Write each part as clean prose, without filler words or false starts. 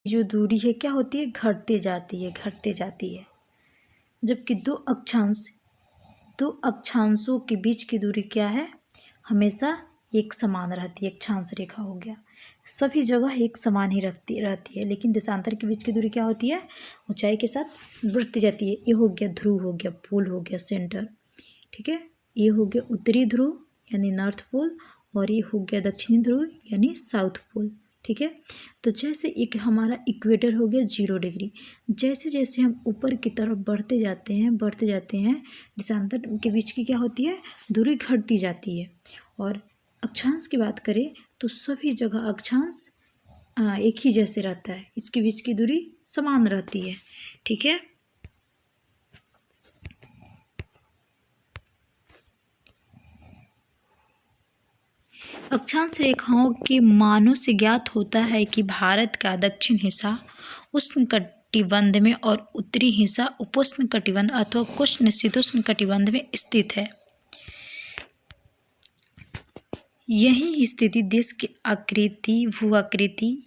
जो दूरी है क्या होती है, घटती जाती है। जबकि दो अक्षांशों के बीच की दूरी क्या है, हमेशा एक समान रहती है। अक्षांश रेखा हो गया, सभी जगह एक समान ही रहती है, लेकिन देशांतर के बीच की दूरी क्या होती है, ऊंचाई के साथ बढ़ती जाती है। ये हो गया ध्रुव, हो गया पोल, हो गया सेंटर, ठीक है। ये हो गया उत्तरी ध्रुव यानी नॉर्थ पोल, और ये हो गया दक्षिणी ध्रुव यानी साउथ पोल, ठीक है। तो जैसे एक हमारा इक्वेटर हो गया 0 डिग्री, जैसे जैसे हम ऊपर की तरफ बढ़ते जाते हैं देशांतर के बीच की क्या होती है, दूरी घटती जाती है। और अक्षांश की बात करें तो सभी जगह अक्षांश एक ही जैसे रहता है, इसके बीच की दूरी समान रहती है, ठीक है। अक्षांश रेखाओं के मानों से ज्ञात होता है कि भारत का दक्षिण हिस्सा उष्णकटिबंध में और उत्तरी हिस्सा उपोष्णकटिबंध अथवा उष्ण कटिबंध में स्थित है। यही स्थिति देश की आकृति, भू-आकृति,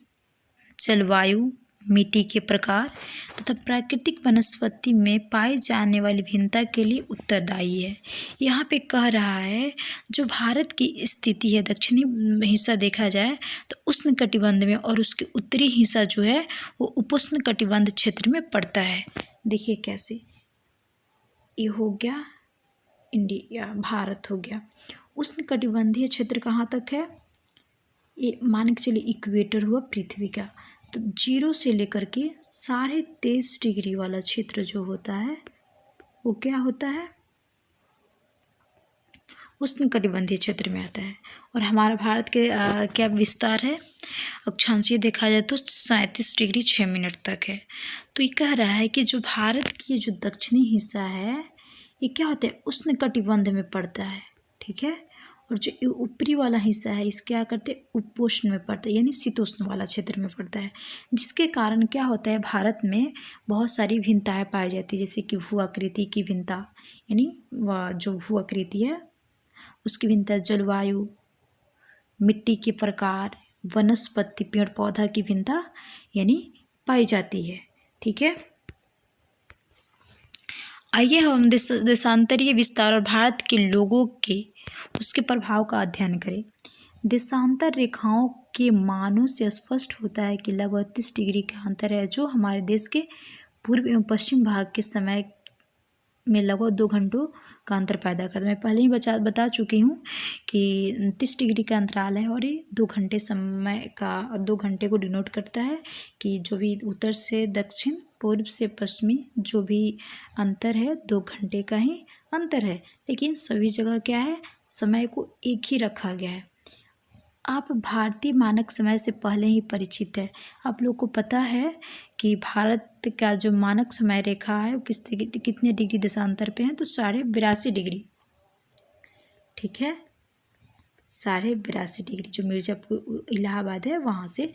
जलवायु, मिट्टी के प्रकार तथा प्राकृतिक वनस्पति में पाई जाने वाली भिन्नता के लिए उत्तरदायी है। यहाँ पे कह रहा है जो भारत की स्थिति है, दक्षिणी हिस्सा देखा जाए तो उष्णकटिबंध में और उसके उत्तरी हिस्सा जो है वो उपोष्णकटिबंध क्षेत्र में पड़ता है। देखिए कैसे, ये हो गया इंडिया, भारत हो गया। उष्णकटिबंधीय क्षेत्र कहाँ तक है, ये मान के चलिए इक्वेटर हुआ पृथ्वी का, तो 0 से लेकर के 23.5 डिग्री वाला क्षेत्र जो होता है वो क्या होता है, उष्णकटिबंधीय क्षेत्र में आता है। और हमारा भारत के क्या विस्तार है, अक्षांशीय देखा जाए तो 37 डिग्री 6 मिनट तक है। तो ये कह रहा है कि जो भारत की जो दक्षिणी हिस्सा है ये क्या होता है, उष्णकटिबंध में पड़ता है, ठीक है। और जो ऊपरी वाला हिस्सा है इस क्या करते हैं, उपोष्ण में पड़ता है यानी शीतोष्ण वाला क्षेत्र में पड़ता है, जिसके कारण क्या होता है, भारत में बहुत सारी भिन्नताएं पाई जाती है। जैसे कि भू आकृति की भिन्नता यानी जो भू आकृति है उसकी भिन्नता, जलवायु, मिट्टी के प्रकार, वनस्पति पेड़ पौधा की भिन्नता यानी पाई जाती है, ठीक है। आइए हम देशांतरीय विस्तार और भारत के लोगों के उसके प्रभाव का अध्ययन करें। देशांतर रेखाओं के मानों से स्पष्ट होता है कि लगभग 30 डिग्री का अंतर है, जो हमारे देश के पूर्व एवं पश्चिम भाग के समय में लगभग 2 घंटों का अंतर पैदा करता है। मैं पहले ही बता चुकी हूँ कि 30 डिग्री का अंतराल है और ये 2 घंटे समय का, 2 घंटे को डिनोट करता है कि जो भी उत्तर से दक्षिण, पूर्व से पश्चिमी जो भी अंतर है 2 घंटे का ही अंतर है, लेकिन सभी जगह क्या है, समय को एक ही रखा गया है। आप भारतीय मानक समय से पहले ही परिचित है। आप लोग को पता है कि भारत का जो मानक समय रेखा है वो कितने डिग्री देशांतर पे है, तो 82.5 डिग्री, ठीक है, 82.5 डिग्री जो मिर्जापुर इलाहाबाद है वहाँ से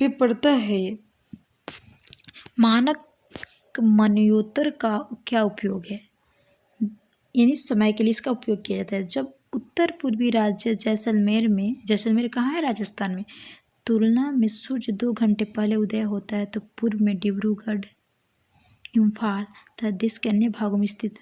पे पड़ता है ये। मानक मनोत्तर का क्या उपयोग है, यानी समय के लिए इसका उपयोग किया जाता है। जब उत्तर पूर्वी राज्य जैसलमेर कहाँ है, राजस्थान में, तुलना में सूर्य 2 घंटे पहले उदय होता है, तो पूर्व में डिब्रूगढ़, इम्फाल तथा देश के अन्य भागों में स्थित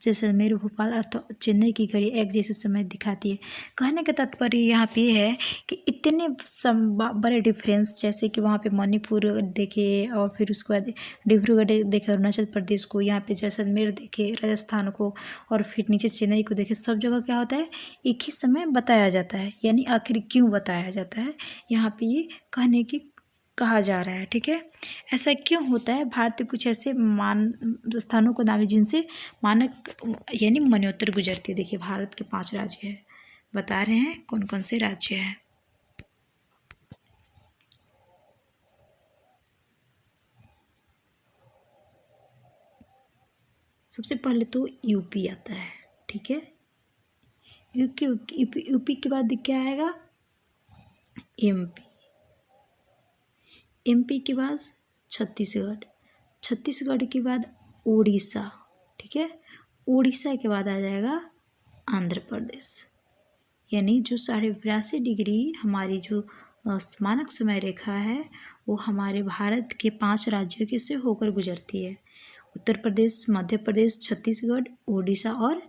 जैसलमेर, भोपाल अथवा चेन्नई की घड़ी एक जैसे समय दिखाती है। कहने का तात्पर्य यहाँ पे है कि इतने बड़े डिफरेंस, जैसे कि वहाँ पे मणिपुर देखे और फिर उसके बाद डिब्रूगढ़ देखे अरुणाचल प्रदेश को, यहाँ पे जैसलमेर देखे राजस्थान को, और फिर नीचे चेन्नई को देखे, सब जगह क्या होता है, एक ही समय बताया जाता है। यानी आखिर क्यों बताया जाता है, यहाँ पे ये कहने की कहा जा रहा है, ठीक है। ऐसा क्यों होता है, भारत के कुछ ऐसे स्थानों को नाम है जिनसे मानक यानी मनोत्तर गुजरती है। देखिए भारत के 5 राज्य है, बता रहे हैं कौन कौन से राज्य हैं। सबसे पहले तो यूपी आता है, ठीक है। यूपी के बाद क्या आएगा, एमपी के बाद छत्तीसगढ़ के बाद उड़ीसा, ठीक है। उड़ीसा के बाद आ जाएगा आंध्र प्रदेश। यानी जो 82.5 डिग्री हमारी जो मानक समय रेखा है वो हमारे भारत के 5 राज्यों के से होकर गुजरती है। उत्तर प्रदेश, मध्य प्रदेश, छत्तीसगढ़, उड़ीसा और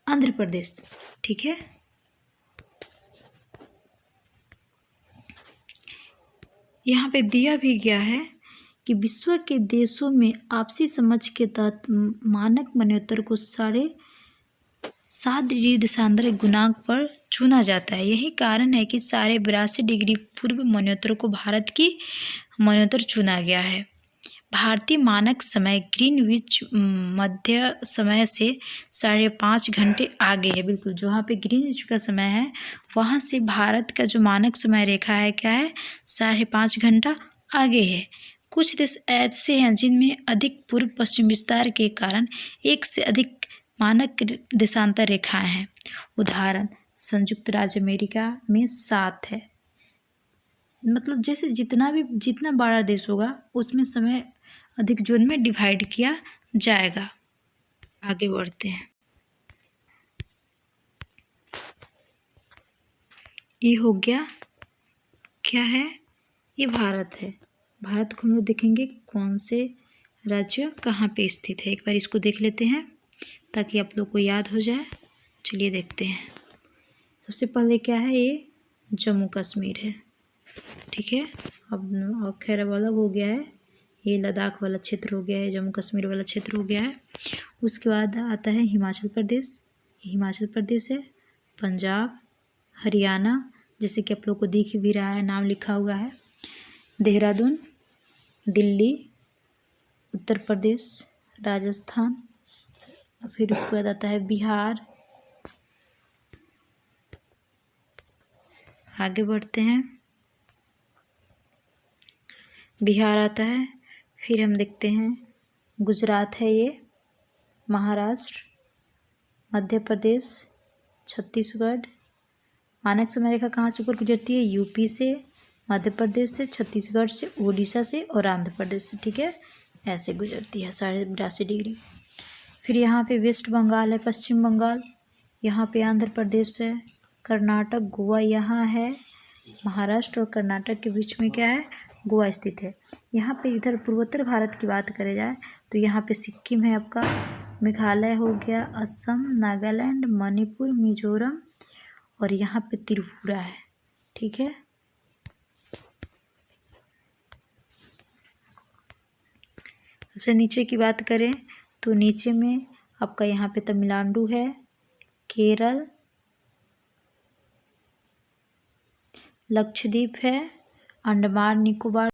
आंध्र प्रदेश। ठीक है। यहाँ पे दिया भी गया है कि विश्व के देशों में आपसी समझ के तहत मानक मन्वंतर को 7.5 देशांतर गुणांक पर चुना जाता है। यही कारण है कि 82 डिग्री पूर्व मन्वंतर को भारत की मन्वंतर चुना गया है। भारतीय मानक समय ग्रीनविच मध्य समय से 5.5 घंटे आगे है। बिल्कुल जहाँ पे ग्रीनविच का समय है वहाँ से भारत का जो मानक समय रेखा है क्या है, 5.5 घंटा आगे है। कुछ देश ऐसे हैं जिनमें अधिक पूर्व पश्चिम विस्तार के कारण एक से अधिक मानक देशांतर रेखाएं हैं। उदाहरण संयुक्त राज्य अमेरिका में 7 है। मतलब जैसे जितना बड़ा देश होगा उसमें समय अधिक जोन में डिवाइड किया जाएगा। आगे बढ़ते हैं। ये हो गया, क्या है, ये भारत है। भारत को हम लोग देखेंगे कौन से राज्य कहाँ पे स्थित है। एक बार इसको देख लेते हैं ताकि आप लोग को याद हो जाए। चलिए देखते हैं। सबसे पहले क्या है, ये जम्मू कश्मीर है। ठीक है। अब खैर अब अलग हो गया है, ये लद्दाख वाला क्षेत्र हो गया है, जम्मू कश्मीर वाला क्षेत्र हो गया है। उसके बाद आता है हिमाचल प्रदेश, हिमाचल प्रदेश है। पंजाब, हरियाणा, जैसे कि आप लोग को दिख भी रहा है, नाम लिखा हुआ है। देहरादून, दिल्ली, उत्तर प्रदेश, राजस्थान। फिर उसके बाद आता है बिहार। आगे बढ़ते हैं। बिहार आता है। फिर हम देखते हैं गुजरात है ये, महाराष्ट्र, मध्य प्रदेश, छत्तीसगढ़। मानक समय रेखा कहाँ से ऊपर गुजरती है, यूपी से, मध्य प्रदेश से, छत्तीसगढ़ से, उड़ीसा से और आंध्र प्रदेश से। ठीक है, ऐसे गुजरती है 82 डिग्री। फिर यहाँ पे वेस्ट बंगाल है, पश्चिम बंगाल, यहाँ पे आंध्र प्रदेश है, कर्नाटक, गोवा यहाँ है। महाराष्ट्र और कर्नाटक के बीच में क्या है, गोवा स्थित है। यहाँ पे इधर पूर्वोत्तर भारत की बात करें जाए तो यहाँ पे सिक्किम है आपका, मेघालय हो गया, असम, नागालैंड, मणिपुर, मिजोरम और यहाँ पे त्रिपुरा है। ठीक है। सबसे नीचे की बात करें तो नीचे में आपका यहाँ पे तमिलनाडु है, केरल, लक्षद्वीप है, अंडमान निकोबार